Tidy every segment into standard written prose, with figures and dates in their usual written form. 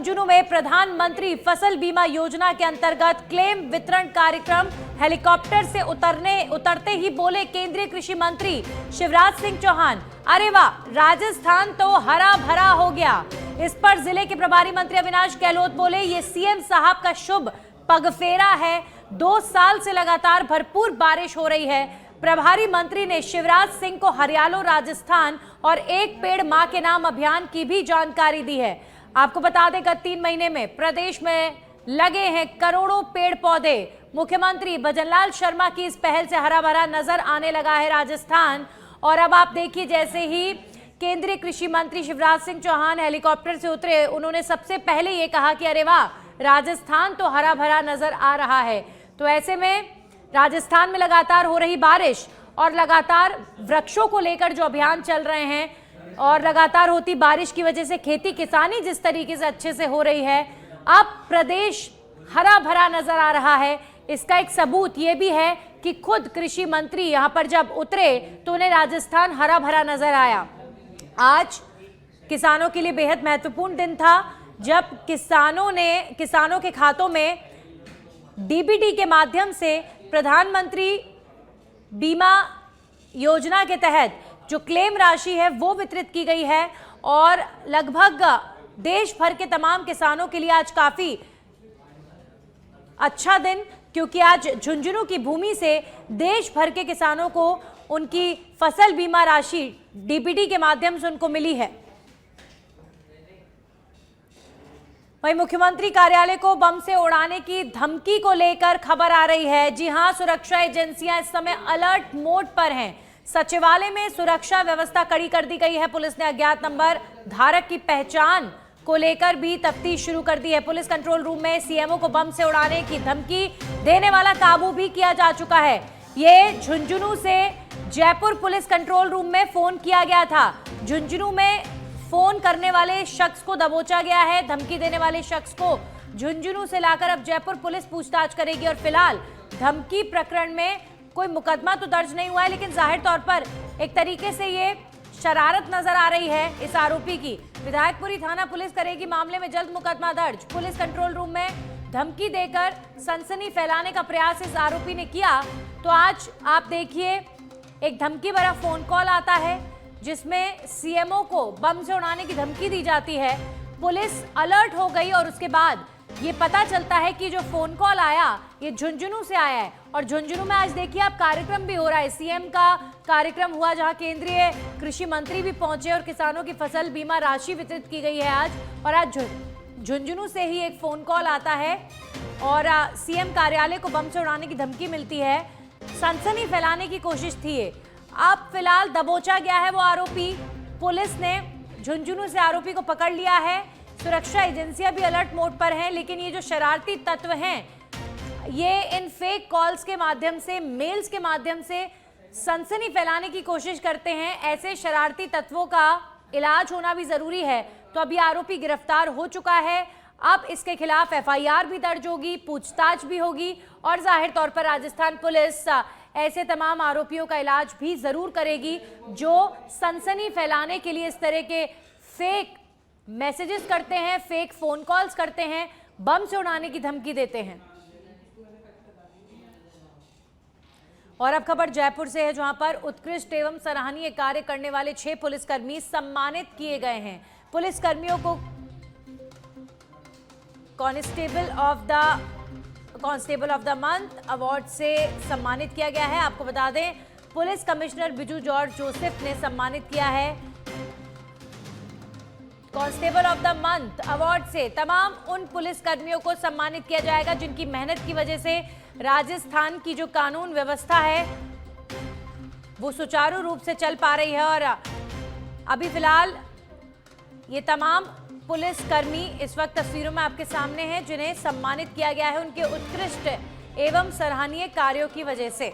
झुंझुनू में प्रधानमंत्री फसल बीमा योजना के अंतर्गत क्लेम वितरण कार्यक्रम। हेलीकॉप्टर से उतरते ही बोले केंद्रीय कृषि मंत्री शिवराज सिंह चौहान, अरे वाह, राजस्थान तो हरा भरा हो गया। इस पर जिले के प्रभारी मंत्री अविनाश गहलोत बोले, ये सीएम साहब का शुभ पगफेरा है। 2 साल से लगातार भरपूर बारिश हो रही है। प्रभारी मंत्री ने शिवराज सिंह को हरियालो राजस्थान और एक पेड़ मां के नाम अभियान की भी जानकारी दी है। आपको बता दें, गत 3 महीने में प्रदेश में लगे हैं करोड़ों पेड़ पौधे। मुख्यमंत्री भजनलाल शर्मा की इस पहल से हरा भरा नजर आने लगा है राजस्थान। और अब आप देखिए, जैसे ही केंद्रीय कृषि मंत्री शिवराज सिंह चौहान हेलीकॉप्टर से उतरे, उन्होंने सबसे पहले ये कहा कि अरे वाह, राजस्थान तो हरा भरा नजर आ रहा है। तो ऐसे में राजस्थान में लगातार हो रही बारिश और लगातार वृक्षों को लेकर जो अभियान चल रहे हैं और लगातार होती बारिश की वजह से खेती किसानी जिस तरीके से अच्छे से हो रही है, अब प्रदेश हरा भरा नजर आ रहा है। इसका एक सबूत ये भी है कि खुद कृषि मंत्री यहां पर जब उतरे तो उन्हें राजस्थान हरा भरा नजर आया। आज किसानों के लिए बेहद महत्वपूर्ण दिन था, जब किसानों के खातों में डीबीटी के माध्यम से प्रधानमंत्री बीमा योजना के तहत जो क्लेम राशि है वो वितरित की गई है। और लगभग देश भर के तमाम किसानों के लिए आज काफी अच्छा दिन, क्योंकि आज झुंझुनू की भूमि से देश भर के किसानों को उनकी फसल बीमा राशि डीबीटी के माध्यम से उनको मिली है। वहीं मुख्यमंत्री कार्यालय को बम से उड़ाने की धमकी को लेकर खबर आ रही है। जी हां, सुरक्षा एजेंसियां इस समय अलर्ट मोड पर हैं। सचिवालय में सुरक्षा व्यवस्था कड़ी कर दी गई है। पुलिस ने अज्ञात नंबर धारक की पहचान को लेकर भी तफ्तीश शुरू कर दी है। पुलिस कंट्रोल रूम में सीएमओ को बम से उड़ाने की धमकी देने वाला काबू भी किया जा चुका है। ये झुंझुनू से जयपुर पुलिस कंट्रोल रूम में फोन किया गया था। झुंझुनू में फोन करने वाले शख्स को दबोचा गया है। धमकी देने वाले शख्स को झुंझुनू से लाकर अब जयपुर पुलिस पूछताछ करेगी। और फिलहाल धमकी प्रकरण में कोई मुकदमा तो दर्ज नहीं हुआ है, लेकिन जाहिर तौर पर एक तरीके से ये शरारत नजर आ रही है इस आरोपी की। विधायकपुरी थाना पुलिस करेगी मामले में जल्द मुकदमा दर्ज। पुलिस कंट्रोल रूम में धमकी देकर सनसनी फैलाने का प्रयास इस आरोपी ने किया। तो आज आप देखिए, एक धमकी भरा फोन कॉल आता है जिसमें सीएमओ को बम से उड़ाने की धमकी दी जाती है। पुलिस अलर्ट हो गई और उसके बाद ये पता चलता है कि जो फोन कॉल आया ये झुंझुनू से आया है। और झुंझुनू में आज देखिए आप कार्यक्रम भी हो रहा है। सीएम का कार्यक्रम हुआ, जहां केंद्रीय कृषि मंत्री भी पहुंचे और किसानों की फसल बीमा राशि वितरित की गई है आज। और आज झुंझुनू से ही एक फोन कॉल आता है और सीएम कार्यालय को बम से उड़ाने की धमकी मिलती है। सनसनी फैलाने की कोशिश थी ये। अब फिलहाल दबोचा गया है वो आरोपी। पुलिस ने झुंझुनू से आरोपी को पकड़ लिया है। सुरक्षा एजेंसियां भी अलर्ट मोड पर हैं, लेकिन ये जो शरारती तत्व हैं, ये इन फेक कॉल्स के माध्यम से, मेल्स के माध्यम से सनसनी फैलाने की कोशिश करते हैं। ऐसे शरारती तत्वों का इलाज होना भी जरूरी है। तो अभी आरोपी गिरफ्तार हो चुका है। अब इसके खिलाफ एफआईआर भी दर्ज होगी, पूछताछ भी होगी और जाहिर तौर पर राजस्थान पुलिस ऐसे तमाम आरोपियों का इलाज भी जरूर करेगी जो सनसनी फैलाने के लिए इस तरह के फेक मैसेजेस करते हैं, फेक फोन कॉल्स करते हैं, बम से उड़ाने की धमकी देते हैं। और अब खबर जयपुर से है, जहां पर उत्कृष्ट एवं सराहनीय कार्य करने वाले 6 पुलिसकर्मी सम्मानित किए गए हैं। पुलिसकर्मियों को constable of the month award से सम्मानित किया गया है। आपको बता दें, police commissioner Biju George Joseph ने सम्मानित किया है। Constable of the month award से तमाम उन पुलिसकर्मियों को सम्मानित किया जाएगा जिनकी मेहनत की वजह से राजस्थान की जो कानून व्यवस्था है वो सुचारू रूप से चल पा रही है। और अभी फिलहाल ये तमाम पुलिसकर्मी इस वक्त तस्वीरों में आपके सामने हैं जिन्हें सम्मानित किया गया है उनके उत्कृष्ट एवं सराहनीय कार्यों की वजह से।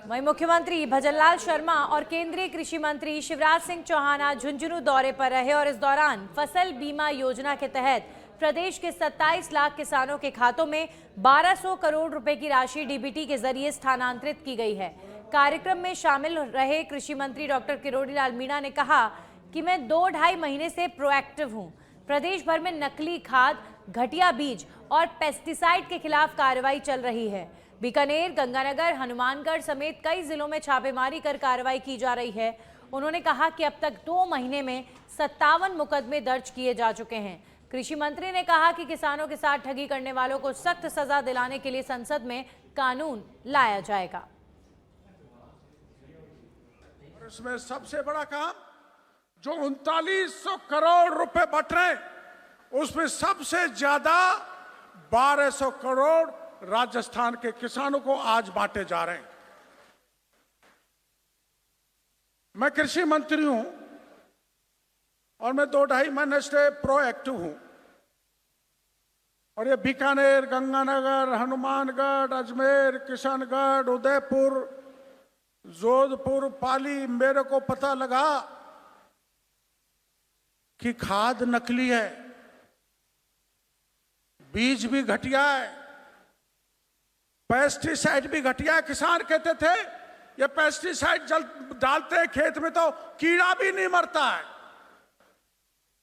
वहीं मुख्यमंत्री भजनलाल शर्मा और केंद्रीय कृषि मंत्री शिवराज सिंह चौहान आज झुंझुनू दौरे पर रहे और इस दौरान फसल बीमा योजना के तहत प्रदेश के 27 लाख किसानों के खातों में 1200 करोड़ रुपए की राशि डीबीटी के जरिए स्थानांतरित की गई है। कार्यक्रम में शामिल रहे कृषि मंत्री डॉक्टर किरोड़ीलाल मीणा ने कहा कि मैं 2-2.5 महीने से प्रोएक्टिव हूं। प्रदेश भर में नकली खाद, घटिया बीज और पेस्टिसाइड के खिलाफ कार्रवाई चल रही है। बीकानेर, गंगानगर, हनुमानगढ़ समेत कई जिलों में छापेमारी कर कार्रवाई की जा रही है। उन्होंने कहा कि अब तक 2 महीने में 57 मुकदमे दर्ज किए जा चुके हैं। कृषि मंत्री ने कहा कि किसानों के साथ ठगी करने वालों को सख्त सजा दिलाने के लिए संसद में कानून लाया जाएगा। इसमें सबसे बड़ा काम जो 3900 करोड़ रुपए बट रहे, उसमें सबसे ज्यादा 1200 करोड़ राजस्थान के किसानों को आज बांटे जा रहे हैं। मैं कृषि मंत्री हूं और मैं 2-2.5 महीने से प्रोएक्टिव हूं और ये बीकानेर, गंगानगर, हनुमानगढ़, अजमेर, किशनगढ़, उदयपुर, जोधपुर, पाली, मेरे को पता लगा कि खाद नकली है, बीज भी घटिया है, पेस्टिसाइड भी घटिया है। किसान कहते थे ये पेस्टिसाइड जल डालते हैं खेत में तो कीड़ा भी नहीं मरता है,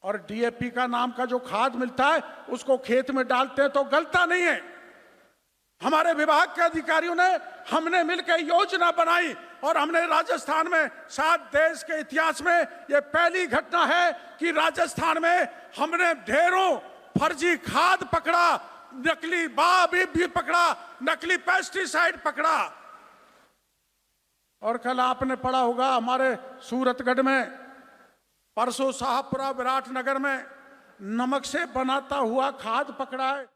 और डीएपी का नाम का जो खाद मिलता है उसको खेत में डालते हैं तो गलता नहीं है। हमारे विभाग के अधिकारियों ने, हमने मिलकर योजना बनाई और हमने राजस्थान में, शायद देश के इतिहास में ये पहली घटना है कि राजस्थान में हमने ढेरों फर्जी खाद पकड़ा, नकली भी पकड़ा, नकली पेस्टिसाइड पकड़ा। और कल आपने पढ़ा होगा हमारे सूरतगढ़ में, परसों शाहपुरा, विराटनगर में नमक से बनाता हुआ खाद पकड़ा है।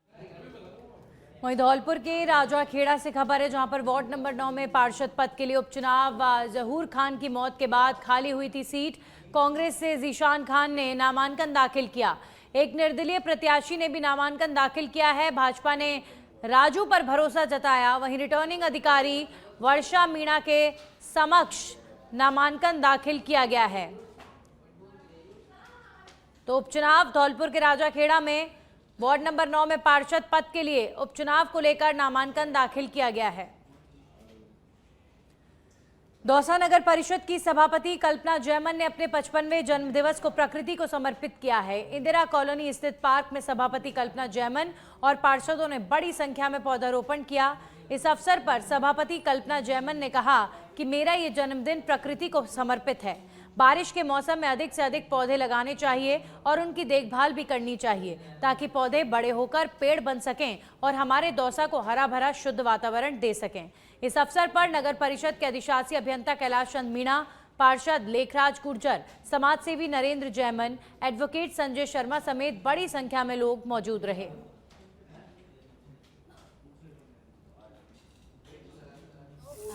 वहीं धौलपुर के राजाखेड़ा से खबर है, जहां पर वार्ड नंबर 9 में पार्षद पद के लिए उपचुनाव, जहूर खान की मौत के बाद खाली हुई थी सीट। कांग्रेस से जीशान खान ने नामांकन दाखिल किया। एक निर्दलीय प्रत्याशी ने भी नामांकन दाखिल किया है। भाजपा ने राजू पर भरोसा जताया। वहीं रिटर्निंग अधिकारी वर्षा मीणा के समक्ष नामांकन दाखिल किया गया है। तो उपचुनाव धौलपुर के राजाखेड़ा में वार्ड नंबर 9 में पार्षद पद के लिए उपचुनाव को लेकर नामांकन दाखिल किया गया है। दौसा नगर परिषद की सभापति कल्पना जैमन ने अपने 55वें जन्मदिवस को प्रकृति को समर्पित किया है। इंदिरा कॉलोनी स्थित पार्क में सभापति कल्पना जैमन और पार्षदों ने बड़ी संख्या में पौधारोपण किया। इस अवसर पर सभापति कल्पना जैमन ने कहा कि मेरा ये जन्मदिन प्रकृति को समर्पित है। बारिश के मौसम में अधिक से अधिक पौधे लगाने चाहिए और उनकी देखभाल भी करनी चाहिए, ताकि पौधे बड़े होकर पेड़ बन सकें और हमारे दौसा को हरा भरा शुद्ध वातावरण दे सकें। इस अवसर पर नगर परिषद के अधिशासी अभियंता कैलाश चंद मीणा, पार्षद लेखराज गुर्जर, समाजसेवी नरेंद्र जैमन, एडवोकेट संजय शर्मा समेत बड़ी संख्या में लोग मौजूद रहे।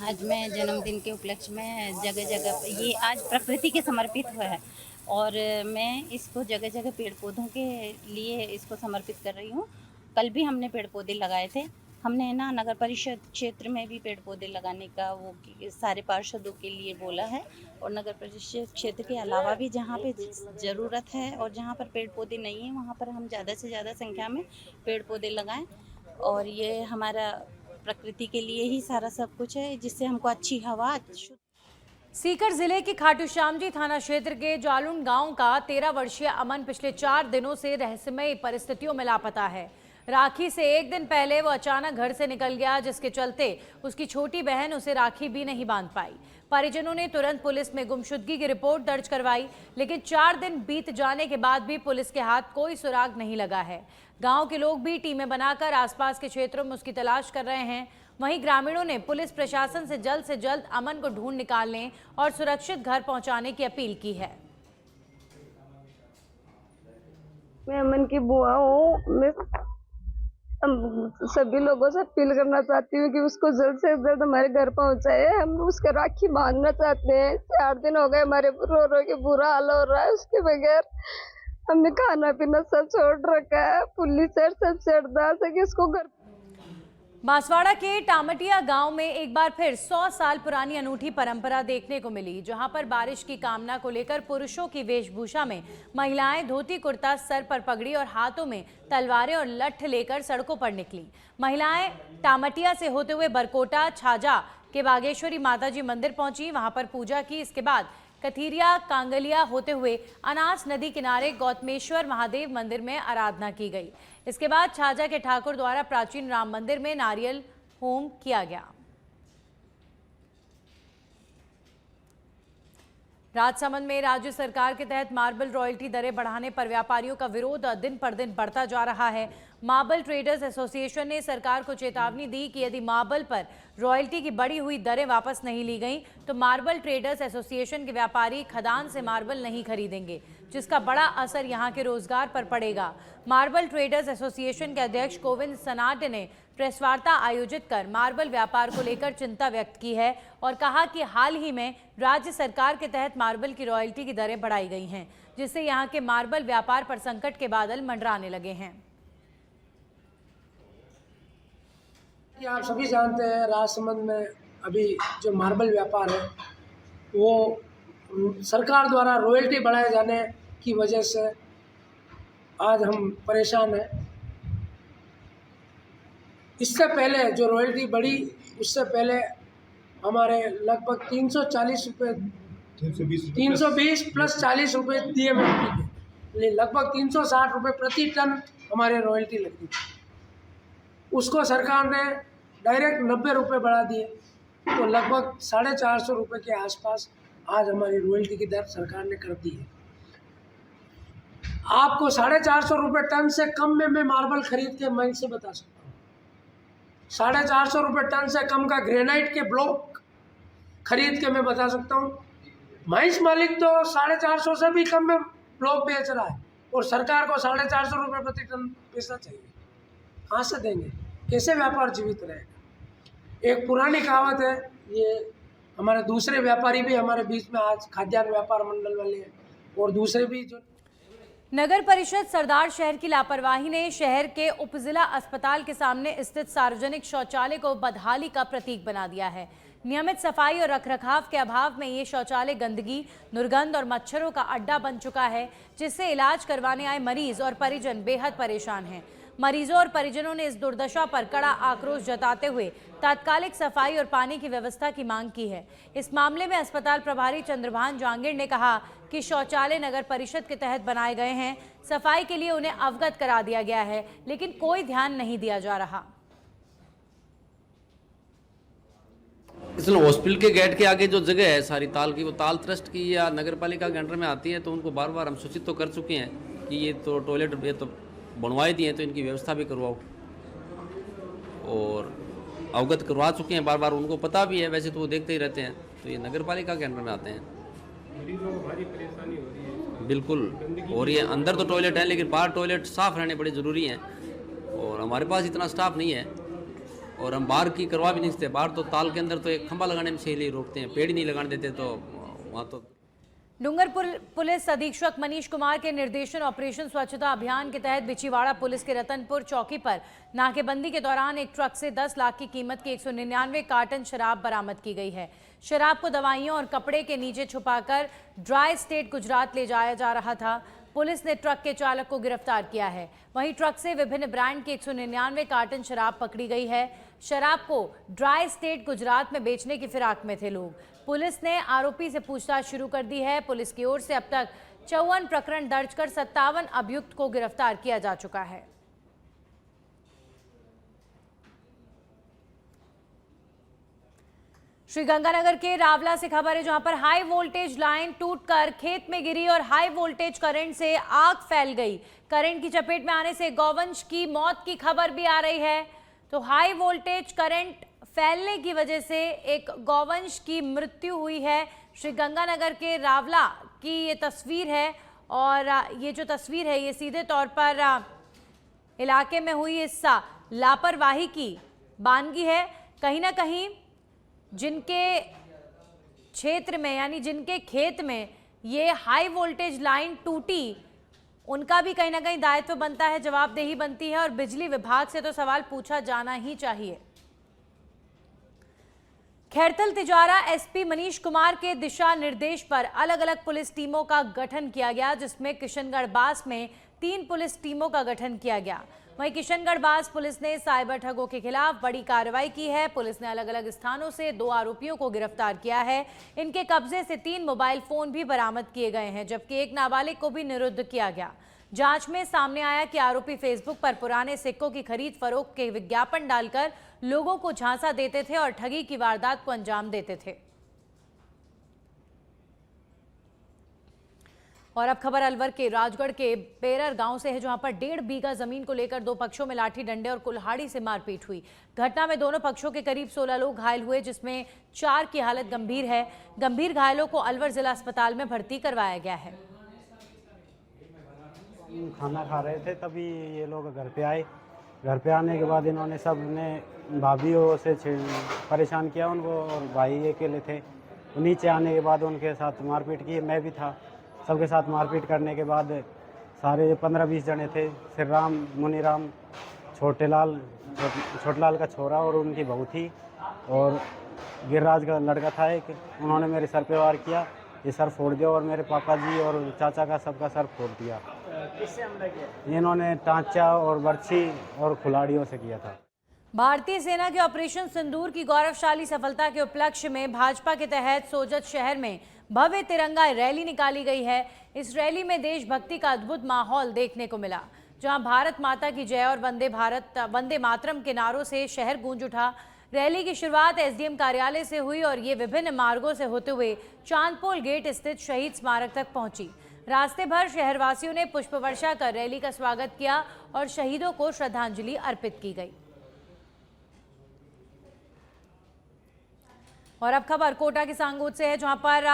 आज मैं जन्मदिन के उपलक्ष्य में जगह जगह ये आज प्रकृति के समर्पित हुआ है और मैं इसको जगह जगह पेड़ पौधों के लिए इसको समर्पित कर रही हूँ। कल भी हमने पेड़ पौधे लगाए थे। हमने ना नगर परिषद क्षेत्र में भी पेड़ पौधे लगाने का वो सारे पार्षदों के लिए बोला है, और नगर परिषद क्षेत्र के अलावा भी जहाँ पे ज़रूरत है और जहाँ पर पेड़ पौधे नहीं हैं वहाँ पर हम ज़्यादा से ज़्यादा संख्या में पेड़ पौधे लगाएं। और ये हमारा प्रकृति के लिए ही सारा सब कुछ है, जिससे हमको अच्छी हवा। सीकर जिले के खाटू श्यामजी थाना क्षेत्र के जालुन गांव का 13 वर्षीय अमन पिछले 4 दिनों से रहस्यमय परिस्थितियों में लापता है। राखी से एक दिन पहले वो अचानक घर से निकल गया, जिसके चलते उसकी छोटी बहन उसे राखी भी नहीं बांध पाई। परिजनों ने तुरंत पुलिस में गुमशुदगी की रिपोर्ट दर्ज करवाई, लेकिन 4 दिन बीत जाने के बाद भी पुलिस के हाथ कोई सुराग नहीं लगा है। गांव के लोग भी टीमें बनाकर आसपास के क्षेत्रों में उसकी तलाश कर रहे हैं। वहीं ग्रामीणों ने पुलिस प्रशासन से जल्द अमन को ढूंढ निकालने और सुरक्षित घर पहुंचाने की अपील की है। मैं अमन की बुआ हूँ। मैं सभी लोगों से अपील करना चाहती हूँ कि उसको जल्द से जल्द हमारे घर पहुँचाए। हम उसके राखी बांधना चाहते हैं। 4 दिन हो गए हमारे रो रो के बुरा हाल हो रहा है। उसके बगैर हमने खाना पीना सब छोड़ रखा है। पुलिस सबसे अरदास है कि उसको घर। बांसवाड़ा के टामटिया गांव में एक बार फिर 100 साल पुरानी अनूठी परंपरा देखने को मिली, जहां पर बारिश की कामना को लेकर पुरुषों की वेशभूषा में महिलाएं धोती कुर्ता, सर पर पगड़ी और हाथों में तलवारें और लठ लेकर सड़कों पर निकली। महिलाएं टामटिया से होते हुए बरकोटा छाजा के बागेश्वरी माताजी मंदिर पहुंची, वहां पर पूजा की। इसके बाद कथीरिया कांगलिया होते हुए अनास नदी किनारे गौतमेश्वर महादेव मंदिर में आराधना की गई। इसके बाद छाजा के ठाकुर द्वारा प्राचीन राम मंदिर में नारियल होम किया गया। राजसमंद में राज्य सरकार के तहत मार्बल रॉयल्टी दरें बढ़ाने पर व्यापारियों का विरोध दिन पर दिन बढ़ता जा रहा है। मार्बल ट्रेडर्स एसोसिएशन ने सरकार को चेतावनी दी कि यदि मार्बल पर रॉयल्टी की बढ़ी हुई दरें वापस नहीं ली गई तो मार्बल ट्रेडर्स एसोसिएशन के व्यापारी खदान से मार्बल नहीं खरीदेंगे, जिसका बड़ा असर यहां के रोजगार पर पड़ेगा। मार्बल ट्रेडर्स एसोसिएशन के अध्यक्ष गोविंद सनाट ने प्रेस वार्ता आयोजित कर मार्बल व्यापार को लेकर चिंता व्यक्त की है और कहा कि हाल ही में राज्य सरकार के तहत मार्बल की रॉयल्टी की दरें बढ़ाई गई हैं, जिससे यहां के मार्बल व्यापार पर संकट के बादल मंडराने लगे हैं। आप सभी जानते हैं राजसमंद में अभी जो मार्बल व्यापार है वो सरकार द्वारा रॉयल्टी बढ़ाए जाने की वजह से आज हम परेशान हैं। इससे पहले जो रॉयल्टी बढ़ी उससे पहले हमारे लगभग 340 रुपये 320 प्लस 40 रुपये दिए में लगभग 360 रुपये प्रति टन हमारे रॉयल्टी लगती थी। उसको सरकार ने डायरेक्ट 90 रुपये बढ़ा दिए, तो लगभग 450 रुपये के आसपास आज हमारी रॉयल्टी की दर सरकार ने कर दी है। आपको 450 रुपये टन से कम में मैं मार्बल खरीद के मैं से बता सकता हूँ। 450 रुपये टन से कम का ग्रेनाइट के ब्लॉक खरीद के मैं बता सकता हूँ। माइंस मालिक तो 450 से भी कम में ब्लॉक बेच रहा है और सरकार को 450 रुपये प्रति टन पैसा चाहिए। कहाँ से देंगे? कैसे व्यापार जीवित रहेगा? एक पुरानी कहावत है, ये हमारे दूसरे व्यापारी भी हमारे बीच में आज खाद्यान्न व्यापार मंडल वाले हैं और दूसरे भी जो नगर परिषद सरदार शहर की लापरवाही ने शहर के उपजिला अस्पताल के सामने स्थित सार्वजनिक शौचालय को बदहाली का प्रतीक बना दिया है। नियमित सफाई और रखरखाव के अभाव में ये शौचालय गंदगी, दुर्गंध और मच्छरों का अड्डा बन चुका है, जिससे इलाज करवाने आए मरीज और परिजन बेहद परेशान हैं। मरीजों और परिजनों ने इस दुर्दशा पर कड़ा आक्रोश जताते हुए तात्कालिक सफाई और पानी की व्यवस्था की मांग की है। इस मामले में अस्पताल प्रभारी चंद्रभान जांगीर ने कहा कि शौचालय नगर परिषद के तहत बनाए गए हैं, सफाई के लिए उन्हें अवगत करा दिया गया है, लेकिन कोई ध्यान नहीं दिया जा रहा। इसलिए हॉस्पिटल के गेट के आगे जो जगह है सारी ताल की, वो ताल ट्रस्ट की या नगर पालिका के अंडर में आती है, तो उनको बार बार हम सूचित तो कर चुके हैं कि ये तो टॉयलेट ये तो बनवाए दिए, तो इनकी व्यवस्था भी करवाओ, और अवगत करवा चुके हैं बार बार, उनको पता भी है, वैसे तो वो देखते ही रहते हैं। तो ये नगर पालिका के अंडर में आते हैं। मरीजों को भारी परेशानी हो रही है बिल्कुल, और ये अंदर तो टॉयलेट है लेकिन बाहर टॉयलेट साफ रहने बड़े ज़रूरी हैं, और हमारे पास इतना स्टाफ नहीं है और हम बाहर की करवा भी नहीं सकते। बाहर तो ताल के अंदर तो एक खंभा लगाने में से ही रोकते हैं, पेड़ ही नहीं लगाने देते, तो वहाँ तो। डूंगरपुर पुलिस अधीक्षक मनीष कुमार के निर्देशन ऑपरेशन स्वच्छता अभियान के तहत बिछीवाड़ा पुलिस के रतनपुर चौकी पर नाकेबंदी के दौरान एक ट्रक से 10 लाख की कीमत की 199 कार्टन शराब बरामद की गई है। शराब को दवाइयों और कपड़े के नीचे छुपाकर ड्राई स्टेट गुजरात ले जाया जा रहा था। पुलिस ने ट्रक के चालक को गिरफ्तार किया है। वहीं ट्रक से विभिन्न ब्रांड की 199 कार्टन शराब पकड़ी गई है। शराब को ड्राई स्टेट गुजरात में बेचने की फिराक में थे लोग। पुलिस ने आरोपी से पूछताछ शुरू कर दी है। पुलिस की ओर से अब तक 54 प्रकरण दर्ज कर 57 अभियुक्त को गिरफ्तार किया जा चुका है। श्रीगंगानगर के रावला से खबर है, जहां पर हाई वोल्टेज लाइन टूटकर खेत में गिरी और हाई वोल्टेज करंट से आग फैल गई। करंट की चपेट में आने से गौवंश की मौत की खबर भी आ रही है। तो हाई वोल्टेज करंट फैलने की वजह से एक गौवंश की मृत्यु हुई है। श्रीगंगानगर के रावला की ये तस्वीर है, और ये जो तस्वीर है ये सीधे तौर पर इलाके में हुई इस लापरवाही की बानगी है। कहीं ना कहीं जिनके क्षेत्र में यानी जिनके खेत में ये हाई वोल्टेज लाइन टूटी, उनका भी कहीं ना कहीं दायित्व बनता है, जवाबदेही बनती है, और बिजली विभाग से तो सवाल पूछा जाना ही चाहिए। खैरथल तिजारा एसपी मनीष कुमार के दिशा निर्देश पर अलग अलग पुलिस टीमों का गठन किया गया, जिसमें किशनगढ़ बास में 3 पुलिस टीमों का गठन किया गया। वहीं किशनगढ़ बास पुलिस ने साइबर ठगों के खिलाफ बड़ी कार्रवाई की है। पुलिस ने अलग अलग स्थानों से 2 आरोपियों को गिरफ्तार किया है। इनके कब्जे से 3 मोबाइल फोन भी बरामद किए गए हैं, जबकि एक नाबालिग को भी निरुद्ध किया गया। जांच में सामने आया कि आरोपी फेसबुक पर पुराने सिक्कों की खरीद फरोख्त के विज्ञापन डालकर लोगों को झांसा देते थे और ठगी की वारदात को अंजाम देते थे। और अब खबर अलवर के राजगढ़ के पेरर गांव से है, जहां पर 1.5 बीघा जमीन को लेकर 2 पक्षों में लाठी डंडे और कुल्हाड़ी से मारपीट हुई। घटना में दोनों पक्षों के करीब 16 लोग घायल हुए, जिसमें 4 की हालत गंभीर है। गंभीर घायलों को अलवर जिला अस्पताल में भर्ती करवाया गया है। खाना खा रहे थे, तभी ये लोग घर पे आए। घर पे आने के बाद इन्होंने सब ने भाभीयों से परेशान किया उनको, और भाई अकेले थे। नीचे आने के बाद उनके साथ मारपीट की, मैं भी था। सबके साथ मारपीट करने के बाद सारे 15-20 जने थे। श्रीराम, मुनीराम, छोटेलाल का छोरा और उनकी बहू थी, और गिरिराज का लड़का था एक। उन्होंने मेरे सर पे वार किया, ये सर फोड़ दिया, और मेरे पापा जी और चाचा का सबका सर फोड़ दिया। किससे हमला किया? इन्होंने टांचा और बर्छी और कुल्हाड़ियों से किया था। भारतीय सेना के ऑपरेशन सिंदूर की गौरवशाली सफलता के उपलक्ष्य में भाजपा के तहत सोजत शहर में भव्य तिरंगा रैली निकाली गई है। इस रैली में देशभक्ति का अद्भुत माहौल देखने को मिला, जहां भारत माता की जय और वंदे मातरम के नारों से शहर गूंज उठा। रैली की शुरुआत एसडीएम कार्यालय से हुई और ये विभिन्न मार्गों से होते हुए चांदपोल गेट स्थित शहीद स्मारक तक पहुंची। रास्ते भर शहरवासियों ने पुष्प वर्षा कर रैली का स्वागत किया और शहीदों को श्रद्धांजलि अर्पित की गई। और अब खबर कोटा के सांगोद से है, जहां पर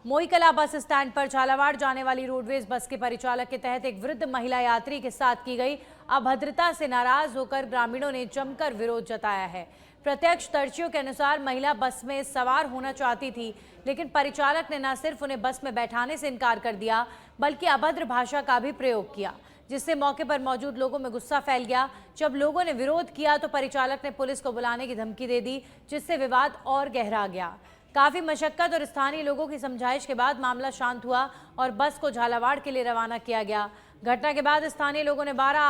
मोईकला बस स्टैंड पर झालावाड़ जाने वाली रोडवेज बस के परिचालक के तहत एक वृद्ध महिला यात्री के साथ की गई अभद्रता से नाराज होकर ग्रामीणों ने जमकर विरोध जताया है। प्रत्यक्षदर्शियों के अनुसार महिला बस में सवार होना चाहती थी, लेकिन परिचालक ने न सिर्फ उन्हें बस में बैठाने से इनकार कर दिया, बल्कि अभद्र भाषा का भी प्रयोग किया, जिससे मौके पर मौजूद लोगों में गुस्सा फैल गया। जब लोगों ने विरोध किया तो परिचालक ने पुलिस को बुलाने की धमकी दे दी, जिससे विवाद और गहरा गया। काफी मशक्कत और स्थानीय लोगों की समझाइश के बाद मामला शांत हुआ और बस को झालावाड़ के लिए रवाना किया गया। घटना के बाद स्थानीय लोगों ने 12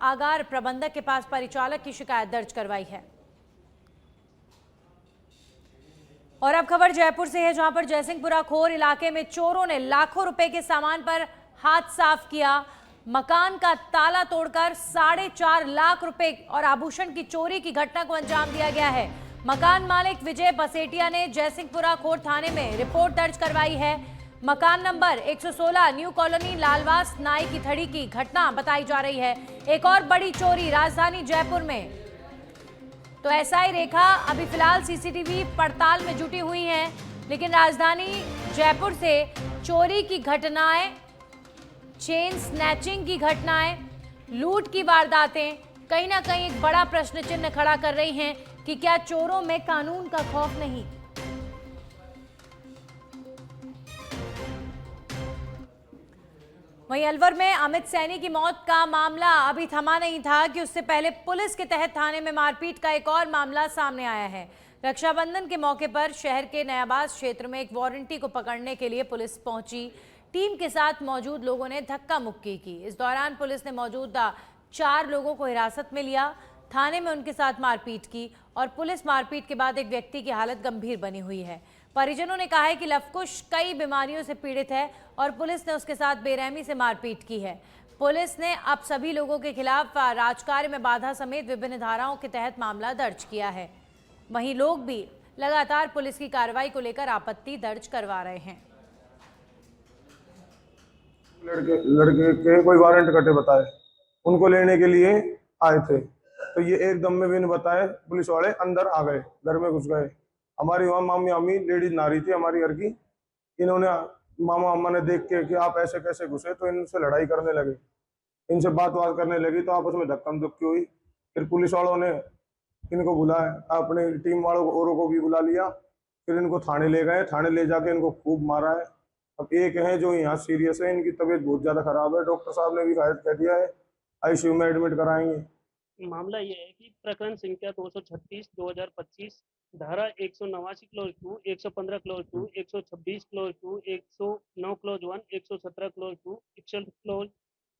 आगार प्रबंधक के पास परिचालक की शिकायत दर्ज करवाई है। और अब खबर जयपुर से है, जहां पर जयसिंहपुरा खोर इलाके में चोरों ने लाखों रुपए के सामान पर हाथ साफ किया। मकान का ताला तोड़कर 4.5 लाख रुपए और आभूषण की चोरी की घटना को अंजाम दिया गया है। मकान मालिक विजय बसेटिया ने जयसिंहपुरा खोर थाने में रिपोर्ट दर्ज करवाई है। मकान नंबर 116 न्यू कॉलोनी लालवास नाई की थड़ी की घटना बताई जा रही है। एक और बड़ी चोरी राजधानी जयपुर में। तो एसआई रेखा अभी फिलहाल सीसीटीवी पड़ताल में जुटी हुई हैं, लेकिन राजधानी जयपुर से चोरी की घटनाएं, चेन स्नैचिंग की घटनाएं, लूट की वारदातें कहीं ना कहीं एक बड़ा प्रश्न चिन्ह खड़ा कर रही हैं कि क्या चोरों में कानून का खौफ नहीं। वहीं अलवर में अमित सैनी की मौत का मामला अभी थमा नहीं था कि उससे पहले पुलिस के तहत थाने में मारपीट का एक और मामला सामने आया है। रक्षाबंधन के मौके पर शहर के नयाबाज क्षेत्र में एक वारंटी को पकड़ने के लिए पुलिस पहुंची। टीम के साथ मौजूद लोगों ने धक्का मुक्की की। इस दौरान पुलिस ने मौजूदा 4 लोगों को हिरासत में लिया, थाने में उनके साथ मारपीट की और पुलिस मारपीट के बाद एक व्यक्ति की हालत गंभीर बनी हुई है। परिजनों ने कहा है कि लवकुश कई बीमारियों से पीड़ित है और पुलिस ने उसके साथ बेरहमी से मारपीट की है। पुलिस ने अब सभी लोगों के खिलाफ राजकार्य में बाधा समेत विभिन्न धाराओं के तहत मामला दर्ज किया है। वहीं लोग भी लगातार पुलिस की कार्रवाई को लेकर आपत्ति दर्ज करवा रहे हैं। लड़के के कोई वारंट कटे बताए, उनको लेने के लिए आए थे, तो ये एकदम में बिन बताए पुलिस वाले अंदर आ गए, घर में घुस गए। हमारी वहाँ मामी अम्मी लेडीज नारी थी हमारी घर की, इन्होंने मामा अम्मा ने देख के कि आप ऐसे कैसे घुसे, तो इनसे लड़ाई करने लगे, इनसे बात करने लगी, तो आपस में धक्का धुक्की हुई। फिर पुलिस वालों ने इनको बुलाया, अपने टीम वालों औरों को भी बुला लिया, फिर इनको थाने ले गए। थाने ले जाके इनको खूब मारा है। अब एक है जो यहाँ सीरियस है, इनकी तबीयत बहुत ज्यादा खराब है, डॉक्टर साहब ने भी शायद कह दिया है आईसीयू में एडमिट कराएंगे। मामला ये है कि प्रकरण संख्या 236/2025 धारा 189 close 2, 115 close 2, 126 close 2, 109 close 1, 117 close 2, 61 close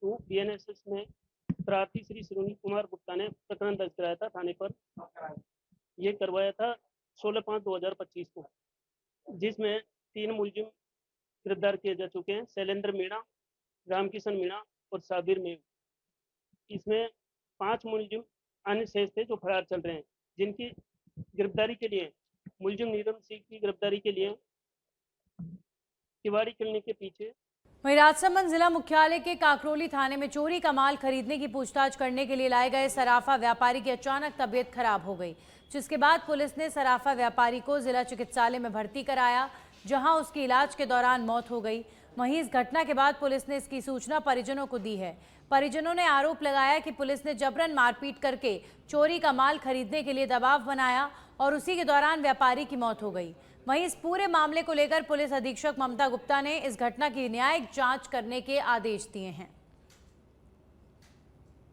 2 BNSS में प्रार्थी श्री सुनील कुमार गुप्ता ने प्रकरण दर्ज कराया था थाने पर। ये करवाया था 16/5/2025 को, जिसमें 3 मुलजिम गिरफ्तार किए जा चुके हैं, शैलेंद्र मीणा, रामकिशन मीणा और साबिर मेव। इसमें 5 मुलजिम अन्य शेष थे जो फरार चल रहे हैं, जिनकी गिरफ्तारी के लिए मुलजिम नीरम सिंह की गिरफ्तारी के लिए तिवाड़ी क्लिनिक के पीछे। वहीं राजसमंद जिला मुख्यालय के काकरोली थाने में चोरी का माल खरीदने की पूछताछ करने के लिए लाए गए सराफा व्यापारी की अचानक तबीयत खराब हो गई, जिसके बाद पुलिस ने सराफा व्यापारी को जिला चिकित्सालय में भर्ती कराया, जहां उसकी इलाज के दौरान मौत हो गई। वहीं इस घटना के बाद पुलिस ने इसकी सूचना परिजनों को दी है। परिजनों ने आरोप लगाया कि पुलिस ने जबरन मारपीट करके चोरी का माल खरीदने के लिए दबाव बनाया और उसी के दौरान व्यापारी की मौत हो गई। वहीं इस पूरे मामले को लेकर पुलिस अधीक्षक ममता गुप्ता ने इस घटना की न्यायिक जांच करने के आदेश दिए हैं।